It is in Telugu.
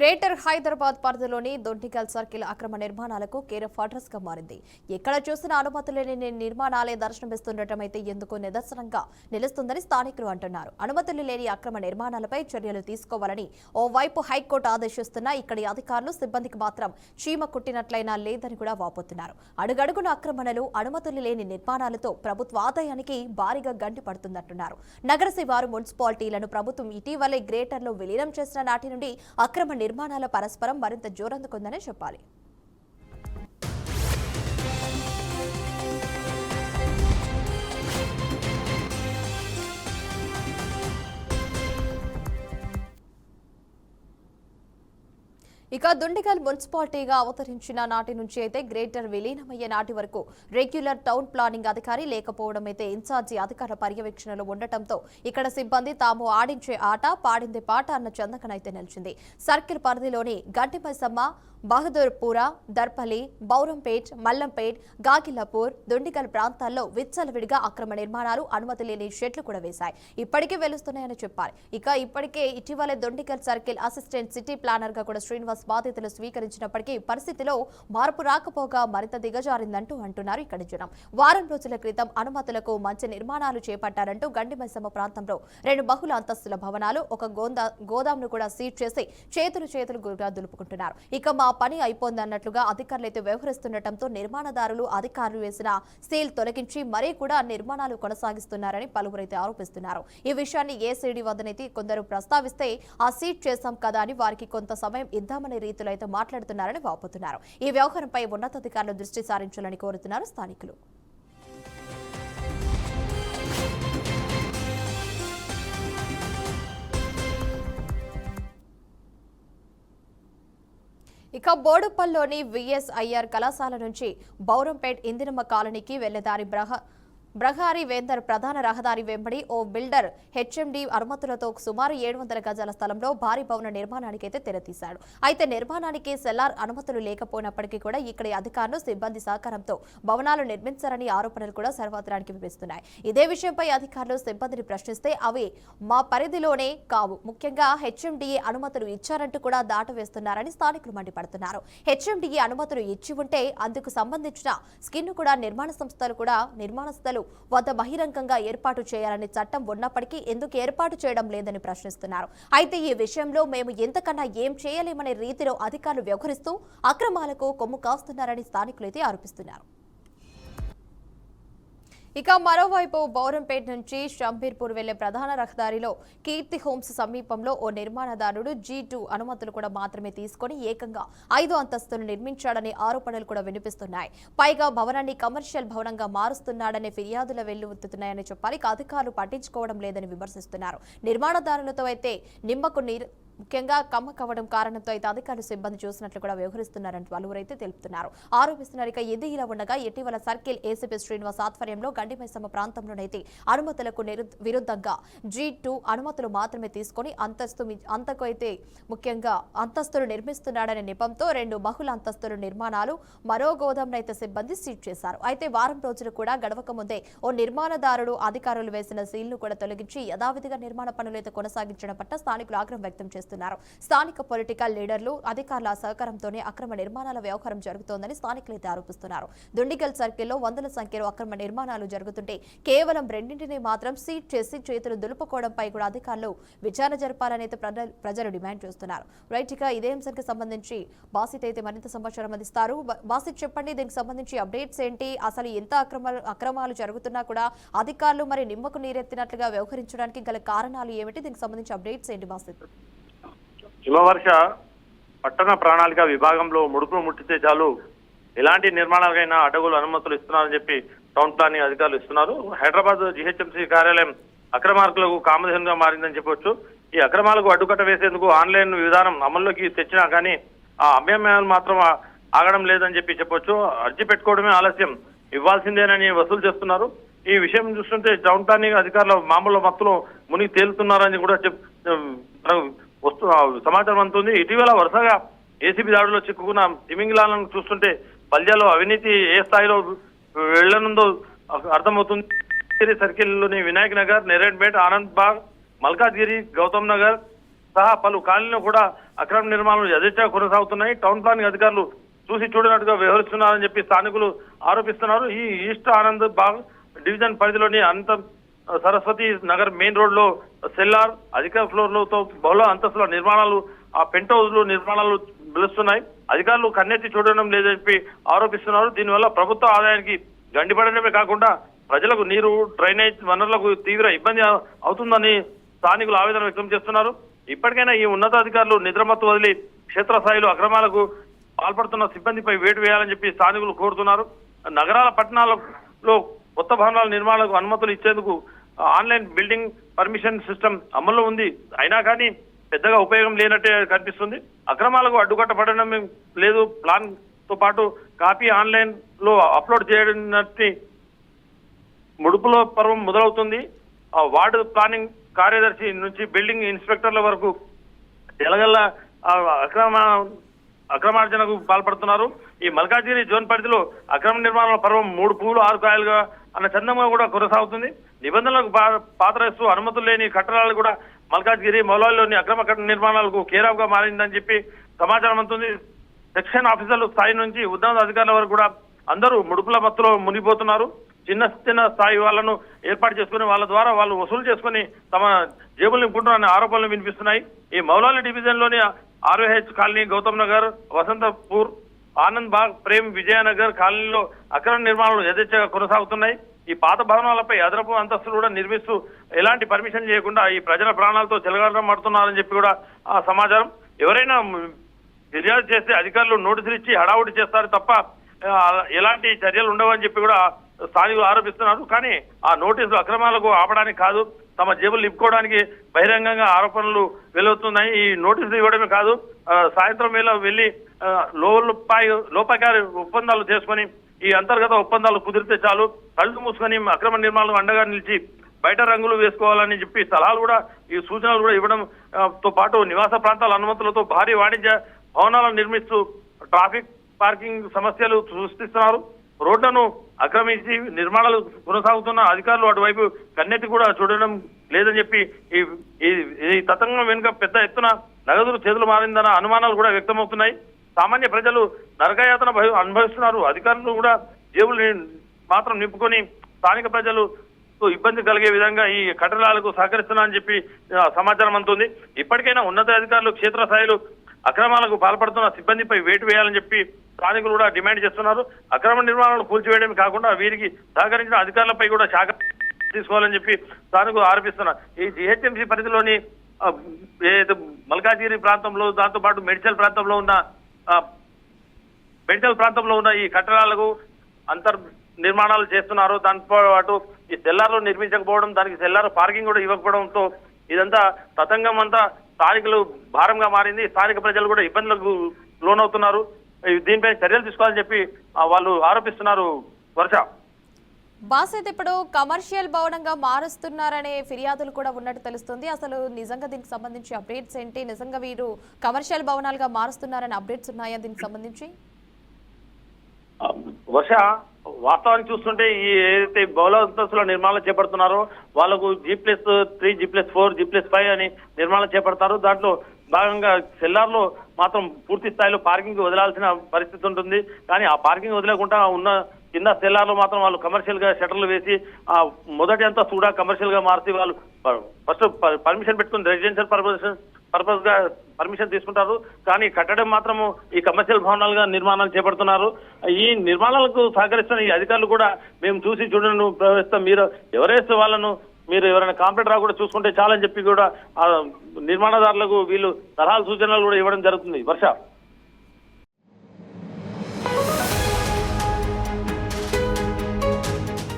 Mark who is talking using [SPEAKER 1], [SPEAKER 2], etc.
[SPEAKER 1] గ్రేటర్ హైదరాబాద్ పరిధిలోని దొండిగల్ సర్కిల్ అక్రమ నిర్మాణాలకు కేర్ ఆఫ్ అడ్రస్ గా మారింది. ఎక్కడ చూసినా అనుమతి లేని నిర్మాణాలే దర్శనమిస్తుండటం అయితే ఎందుకు నిదర్శనంగా నిలుస్తుందని స్థానికులు అంటున్నారు. అనుమతులు లేని అక్రమ నిర్మాణాలపై చర్యలు తీసుకోవాలని ఓవైపు హైకోర్టు ఆదేశిస్తున్నా ఇక్కడి అధికారులు సిబ్బందికి మాత్రం చీమ కుట్టినట్లయినా లేదని కూడా వాపోతున్నారు. అడుగడుగున ఆక్రమణలు, అనుమతులు లేని నిర్మాణాలతో ప్రభుత్వ ఆదాయానికి భారీగా గండి పడుతుందంటున్నారు. నగర శివారు మున్సిపాలిటీలను ప్రభుత్వం ఇటీవలే గ్రేటర్లో విలీనం చేసిన నాటి నుండి అక్రమ నిర్మాణాల పరస్పరం మరింత జోరందుకుందని చెప్పాలి. ఇక దుండిగల్ మున్సిపాలిటీగా అవతరించిన నాటి నుంచి అయితే గ్రేటర్ విలీనమయ్యే నాటి వరకు రెగ్యులర్ టౌన్ ప్లానింగ్ అధికారి లేకపోవడం అయితే ఇన్ఛార్జి అధికారుల పర్యవేక్షణలో ఉండటంతో ఇక్కడ సిబ్బంది తాము ఆడించే ఆట పాడిందే పాట అన్న చందకనైతే నిలిచింది. సర్కిల్ పరిధిలోని గంటిమైసమ్మ, బహదూర్పుర, దర్పల్లి, బౌరంపేట్, మల్లంపేట్, గాగిలాపూర్, దుండిగల్ ప్రాంతాల్లో విచ్చలవిడిగా అక్రమ నిర్మాణాలు, అనుమతి లేని షెడ్లు కూడా వేశాయి. ఇప్పటికే వెలుస్తున్నాయని చెప్పాలి. ఇప్పటికే ఇటీవలే Dundigal circle assistant city planar గా కూడా శ్రీనివాస్ బాధ్యతలు స్వీకరించినప్పటికీ పరిస్థితిలో మార్పు రాకపోగా మరింత దిగజారిందంటూ అంటున్నారు ఇక్కడి జనం. వారం రోజుల క్రితం అనుమతులకు మంచి నిర్మాణాలు చేపట్టారంటూ గండిమైసమ్మ ప్రాంతంలో 2 బహుళ అంతస్తుల భవనాలు, ఒక గోదాంను కూడా సీజ్ చేసి చేతులు కూడా దులుపుకుంటున్నారు. ఇక మా పని అయిపోందన్నట్లుగా అధికారులైతే వ్యవహరిస్తుండటంతో నిర్మాణదారులు అధికారులు వేసిన సీల్ తొలగించి మరీ కూడా నిర్మాణాలు కొనసాగిస్తున్నారని పలువురైతే ఆరోపిస్తున్నారు. ఈ విషయాన్ని ఏసీడీ వద్దనైతే కొందరు ప్రస్తావిస్తే ఆ సీట్ చేశాం కదా అని వారికి కొంత సమయం ఇద్దామనే రీతిలో అయితే మాట్లాడుతున్నారని వాపోతున్నారు. ఈ వ్యవహారంపై ఉన్నతాధికారులు దృష్టి సారించాలని కోరుతున్నారు స్థానికులు. ఇక బోడుపల్లిలోని విఎస్ఐఆర్ కళాశాల నుంచి బౌరంపేట్ ఇందిరమ్మ కాలనీకి వెళ్లేదారి బ్రహారి వేందర్ ప్రధాన రహదారి వెంబడి ఓ బిల్డర్ హెచ్ఎండి అనుమతులతో సుమారు 700 గజాల స్థలంలో భారీ భవన నిర్మాణానికి అయితే తెరతీశాడు. అయితే నిర్మాణానికి సెల్లార్ అనుమతులు లేకపోయినప్పటికీ కూడా ఇక్కడి అధికారులు సిబ్బంది సహకారంతో భవనాలు నిర్మించారని ఆరోపణలు కూడా సర్వత్రానికి వినిపిస్తున్నాయి. ఇదే విషయంపై అధికారులు సిబ్బందిని ప్రశ్నిస్తే అవి మా పరిధిలోనే కావు, ముఖ్యంగా హెచ్ఎండిఏ అనుమతులు ఇచ్చారంటూ కూడా దాటవేస్తున్నారని స్థానికులు మండిపడుతున్నారు. హెచ్ఎండిఏ అనుమతులు ఇచ్చి ఉంటే అందుకు సంబంధించిన స్కిన్ కూడా నిర్మాణ సంస్థలు వద్ద బహిరంగంగా ఏర్పాటు చేయాలని చట్టం ఉన్నప్పటికీ ఎందుకు ఏర్పాటు చేయడం లేదని ప్రశ్నిస్తున్నారు. అయితే ఈ విషయంలో మేము ఎంతకన్నా ఏం చేయలేమనే రీతిలో అధికారులు వ్యవహరిస్తూ అక్రమాలకు కొమ్ము కాస్తున్నారని స్థానికులైతే ఆరోపిస్తున్నారు. ఇక మరోవైపు బౌరంపేట నుంచి షంబీర్పూర్ వెళ్లే ప్రధాన రహదారిలో కీర్తి హోమ్స్ సమీపంలో ఓ నిర్మాణదారుడు G2 అనుమతులు కూడా మాత్రమే తీసుకుని ఏకంగా 5 అంతస్తులు నిర్మించాడనే ఆరోపణలు కూడా వినిపిస్తున్నాయి. పైగా భవనాన్ని కమర్షియల్ భవనంగా మారుస్తున్నాడనే ఫిర్యాదులు వెల్లువెత్తుతున్నాయని చెప్పాలి. అధికారులు పట్టించుకోవడం లేదని విమర్శిస్తున్నారు. నిర్మాణదారులతో అయితే నిమ్మకు ముఖ్యంగా కమ్మకవ్వడం కారణంతో అయితే అధికారులు సిబ్బంది చూసినట్లు కూడా వ్యవహరిస్తున్నారని పలువురైతే తెలుపుతున్నారు, ఆరోపిస్తున్నారు. ఇక ఇది ఇలా ఉండగా ఇటీవల సర్కిల్ ఏసీపీ శ్రీనివాస్ ఆధ్వర్యంలో గండిమైసమ్మ ప్రాంతంలోనైతే అనుమతులకు విరుద్ధంగా G2 అనుమతులు మాత్రమే తీసుకుని అంతకు అయితే ముఖ్యంగా అంతస్తులు నిర్మిస్తున్నాడనే నెపంతో 2 బహుళ అంతస్తుల నిర్మాణాలు, మరో గోదాంనైతే సిబ్బంది సీజ్ చేశారు. అయితే వారం రోజులు కూడా గడవక ముందే ఓ నిర్మాణదారుడు అధికారులు వేసిన సీల్ను కూడా తొలగించి యథావిధిగా నిర్మాణ పనులైతే కొనసాగించడం పట్ల స్థానికులు ఆగ్రహం వ్యక్తం చేస్తున్నారు. స్థానిక పొలిటికల్ లీడర్లు, అధికారుల సహకారంతోనే అక్రమ నిర్మాణాల వ్యవహారం జరుగుతోందని స్థానికులైతే ఆరోపిస్తున్నారు. దుండిగల్ సర్కిల్లో వందల సంఖ్యలో అక్రమ నిర్మాణాలు జరుగుతుంటే కేవలం 2 మాత్రం సీట్ చేసి చేతులు దులుపుకోవడంపై కూడా అధికారులు విచారణ జరపాలని అయితే ప్రజలు డిమాండ్ చేస్తున్నారు. రైట్, ఇక ఇదే అంశానికి సంబంధించి బాసిత్ అయితే మరింత సమాచారం అందిస్తారు. బాసిత్, చెప్పండి, దీనికి సంబంధించి అప్డేట్స్ ఏంటి? అసలు ఎంత అక్రమాలు జరుగుతున్నా కూడా అధికారులు మరి నిమ్మకు నీరెత్తినట్లుగా వ్యవహరించడానికి గల కారణాలు ఏమిటి? దీనికి సంబంధించి అప్డేట్స్ ఏంటి బాసిత్?
[SPEAKER 2] హిమవర్ష పట్టణ ప్రణాళిక విభాగంలో ముడుపులు ముట్టితే చాలు ఎలాంటి నిర్మాణాలకైనా అడ్డగోలు అనుమతులు ఇస్తున్నారని చెప్పి టౌన్ ప్లానింగ్ అధికారులు ఇస్తున్నారు. హైదరాబాద్ జీహెచ్ఎంసీ కార్యాలయం అక్రమార్కులకు కామధేనుగా మారిందని చెప్పొచ్చు. ఈ అక్రమాలకు అడ్డుకట్ట వేసేందుకు ఆన్లైన్ విధానం అమల్లోకి తెచ్చినా కానీ ఆ అమ్మాయిలు మాత్రం ఆగడం లేదని చెప్పొచ్చు. అర్జీ పెట్టుకోవడమే ఆలస్యం, ఇవ్వాల్సిందేనని వసూలు చేస్తున్నారు. ఈ విషయం చూస్తుంటే టౌన్ ప్లానింగ్ అధికారులు మామూలు మత్తులో మునిగి తేలుతున్నారని కూడా సమాచారం అందుతుంది. ఇటీవల వరుసగా ఏసీబీ దాడులో చిక్కుకున్న తిమింగిలాలను చూస్తుంటే పల్యాలో అవినీతి ఏ స్థాయిలో వెళ్లనుందో అర్థమవుతుంది. సర్కిల్లోని వినాయక్ నగర్, నేరేడ్పేట్, ఆనంద్ బాగ్, మల్కాజ్గిరి, గౌతమ్ నగర్, సహా పలు కాలనీలో కూడా అక్రమ నిర్మాణాలు యథేచ్ఛగా కొనసాగుతున్నాయి. టౌన్ ప్లానింగ్ అధికారులు చూసి చూడనట్టుగా వ్యవహరిస్తున్నారని చెప్పి స్థానికులు ఆరోపిస్తున్నారు. ఈ ఈస్ట్ ఆనంద్ బాగ్ డివిజన్ పరిధిలోని అనంత సరస్వతి నగర్ మెయిన్ రోడ్ లో సెల్లార్ అధిక ఫ్లోర్లతో బహుళ అంతస్తుల నిర్మాణాలు ఆ పెంట్ హౌస్లు నిర్మాణాలు పిలుస్తున్నాయి. అధికారులు కన్నెత్తి చూడడం లేదని చెప్పి ఆరోపిస్తున్నారు. దీనివల్ల ప్రభుత్వ ఆదాయానికి గండిపడడమే కాకుండా ప్రజలకు నీరు డ్రైనేజ్ వనరులకు తీవ్ర ఇబ్బంది అవుతుందని స్థానికులు ఆవేదన వ్యక్తం చేస్తున్నారు. ఇప్పటికైనా ఈ ఉన్నతాధికారులు నిద్రమత్తు వదిలి క్షేత్రస్థాయిలో అక్రమాలకు పాల్పడుతున్న సిబ్బందిపై వేటు వేయాలని చెప్పి స్థానికులు కోరుతున్నారు. నగరాల పట్టణాలలో కొత్త భవనాల నిర్మాణాలకు అనుమతులు ఇచ్చేందుకు ఆన్లైన్ బిల్డింగ్ పర్మిషన్ సిస్టమ్ అమల్లో ఉంది. అయినా కానీ పెద్దగా ఉపయోగం లేనట్టే కనిపిస్తుంది. అక్రమాలకు అడ్డుకట్టబడడం లేదు. ప్లాన్ తో పాటు కాపీ ఆన్లైన్ లో అప్లోడ్ చేయడానికి ముడుపులో పర్వం మొదలవుతుంది. వార్డు ప్లానింగ్ కార్యదర్శి నుంచి బిల్డింగ్ ఇన్స్పెక్టర్ల వరకు తెలంగాణ అక్రమార్జనకు పాల్పడుతున్నారు. ఈ మల్కాజిగిరి జోన్ పరిధిలో అక్రమ నిర్మాణాల పర్వం 3 పూలు 6 కాయలుగా అన్న చందంగా కూడా కొనసాగుతుంది. నిబంధనలకు పాతరేస్తూ అనుమతులు లేని కట్టడాలు కూడా మల్కాజిగిరి మౌలాలిలోని అక్రమ నిర్మాణాలకు కేరాఫ్ గా మారిందని చెప్పి సమాచారం అందుతుంది. సెక్షన్ ఆఫీసర్ల స్థాయి నుంచి ఉన్నత అధికారుల వరకు కూడా అందరూ ముడుపుల మత్తులో మునిగిపోతున్నారు. చిన్న స్థాయి వాళ్ళను ఏర్పాటు చేసుకుని వాళ్ళ ద్వారా వాళ్ళు వసూలు చేసుకుని తమ జేబులు నింపుకుంటున్న ఆరోపణలు వినిపిస్తున్నాయి. ఈ మౌలాలి డివిజన్ లోని ఆర్ఓహెచ్ కాలనీ, గౌతమ్ నగర్, వసంతపూర్, ఆనంద్ బాగ్, ప్రేమ్ విజయనగర్ కాలనీలో అక్రమ నిర్మాణాలు యథేచ్ఛగా కొనసాగుతున్నాయి. ఈ పాత భవనాలపై అదనపు అంతస్తులు కూడా నిర్మిస్తూ ఎలాంటి పర్మిషన్ చేయకుండా ఈ ప్రజల ప్రాణాలతో చెలగాటమాడుతున్నారని చెప్పి కూడా సమాచారం. ఎవరైనా ఫిర్యాదు చేస్తే అధికారులు నోటీసులు ఇచ్చి హడావుడి చేస్తారు తప్ప ఎలాంటి చర్యలు ఉండవని చెప్పి కూడా స్థానికులు ఆరోపిస్తున్నారు. కానీ ఆ నోటీసులు అక్రమాలకు ఆపడానికి కాదు, తమ జేబులు నింపుకోవడానికి బహిరంగంగా ఆరోపణలు వెలువతున్నాయి. ఈ నోటీసులు ఇవ్వడమే కాదు, సాయంత్రం వేళ వెళ్లి లోపాకారి ఒప్పందాలు చేసుకుని ఈ అంతర్గత ఒప్పందాలు కుదిరితే చాలు, కళ్ళు మూసుకొని అక్రమ నిర్మాణాలు అండగా నిలిచి బయట రంగులు వేసుకోవాలని చెప్పి సలహాలు కూడా ఈ సూచనలు కూడా ఇవ్వడం తో పాటు నివాస ప్రాంతాల అనుమతులతో భారీ వాణిజ్య భవనాలను నిర్మిస్తూ ట్రాఫిక్ పార్కింగ్ సమస్యలు సృష్టిస్తున్నారు. రోడ్లను ఆక్రమించి నిర్మాణాలు కొనసాగుతున్న అధికారులు అటువైపు కన్నెత్తి కూడా చూడడం లేదని చెప్పి ఈ తతంగం వెనుక పెద్ద ఎత్తున నగదులు చేతులు మారిందన్న అనుమానాలు కూడా వ్యక్తమవుతున్నాయి. సామాన్య ప్రజలు నరకయాతన అనుభవిస్తున్నారు. అధికారులు కూడా జేబులు మాత్రం నింపుకొని స్థానిక ప్రజలు ఇబ్బంది కలిగే విధంగా ఈ కట్టడాలకు సహకరిస్తున్నారని చెప్పి సమాచారం అందుతుంది. ఇప్పటికైనా ఉన్నత అధికారులు క్షేత్రస్థాయిలో అక్రమాలకు పాల్పడుతున్న సిబ్బందిపై వేటు వేయాలని చెప్పి స్థానికులు కూడా డిమాండ్ చేస్తున్నారు. అక్రమ నిర్మాణాలను కూల్చివేయడమే కాకుండా వీరికి సహకరించిన అధికారులపై కూడా శాఖ తీసుకోవాలని చెప్పి స్థానికులు ఆరోపిస్తున్నారు. ఈ జిహెచ్ఎంసీ పరిధిలోని ఏదైతే మల్కాజిగిరి ప్రాంతంలో, దాంతో పాటు మెడికల్ ప్రాంతంలో ఉన్న ఈ కట్టడాలకు నిర్మాణాలు చేస్తున్నారు. దాంతో పాటు ఈ సెల్లార్లు నిర్మించకపోవడం, దానికి సెల్లార్ పార్కింగ్ కూడా ఇవ్వకపోవడంతో ఇదంతా తతంగం అంతా స్థానికులు భారంగా మారింది. స్థానిక ప్రజలు కూడా ఇబ్బందులకు లోనవుతున్నారు. దీనిపై చర్యలు తీసుకోవాలని చెప్పి వాళ్ళు ఆరోపిస్తున్నారు. వర్ష
[SPEAKER 1] బాస్ అయితే ఇప్పుడు కమర్షియల్ భవనంగా మారుస్తున్నారనే ఫిర్యాదులు కూడా ఉన్నట్టు తెలుస్తుంది. అసలు నిజంగా దీనికి సంబంధించి అప్డేట్స్ ఏంటి? నిజంగా వీరు కమర్షియల్ భవనాలుగా మారుస్తున్నారనే అప్డేట్స్ ఉన్నాయా దీనికి సంబంధించి?
[SPEAKER 2] వర్ష, వాస్తవానికి చూస్తుంటే ఈ ఏదైతే బహుళ అంతస్తుల నిర్మాణాలు చేపడుతున్నారో వాళ్ళకు G+3, G+4, G+5 అని నిర్మాణాలు చేపడతారు. దాంట్లో భాగంగా సెల్లార్లో మాత్రం పూర్తి స్థాయిలో పార్కింగ్ వదలాల్సిన పరిస్థితి ఉంటుంది. కానీ ఆ పార్కింగ్ వదిలేకుండా ఉన్న కింద సెల్లార్లో మాత్రం వాళ్ళు కమర్షియల్ గా షటర్లు వేసి ఆ మొదటి అంతస్తు కూడా కమర్షియల్ గా మార్చి వాళ్ళు ఫస్ట్ పర్మిషన్ పెట్టుకుని రెసిడెన్షియల్ పర్పస్ గా పర్మిషన్ తీసుకుంటారు. కానీ కట్టడం మాత్రము ఈ కమర్షియల్ భవనాలుగా నిర్మాణాలు చేపడుతున్నారు. ఈ నిర్మాణాలకు సహకరిస్తున్న ఈ అధికారులు కూడా మేము చూసి చూడను ప్రవేశిస్తాం, మీరు ఎవరేస్తే వాళ్ళను మీరు ఎవరైనా కాంప్లైంట్ కూడా చూసుకుంటే చాలని చెప్పి కూడా నిర్మాణదారులకు వీళ్ళు సలహాలు సూచనలు కూడా ఇవ్వడం జరుగుతుంది. వర్ష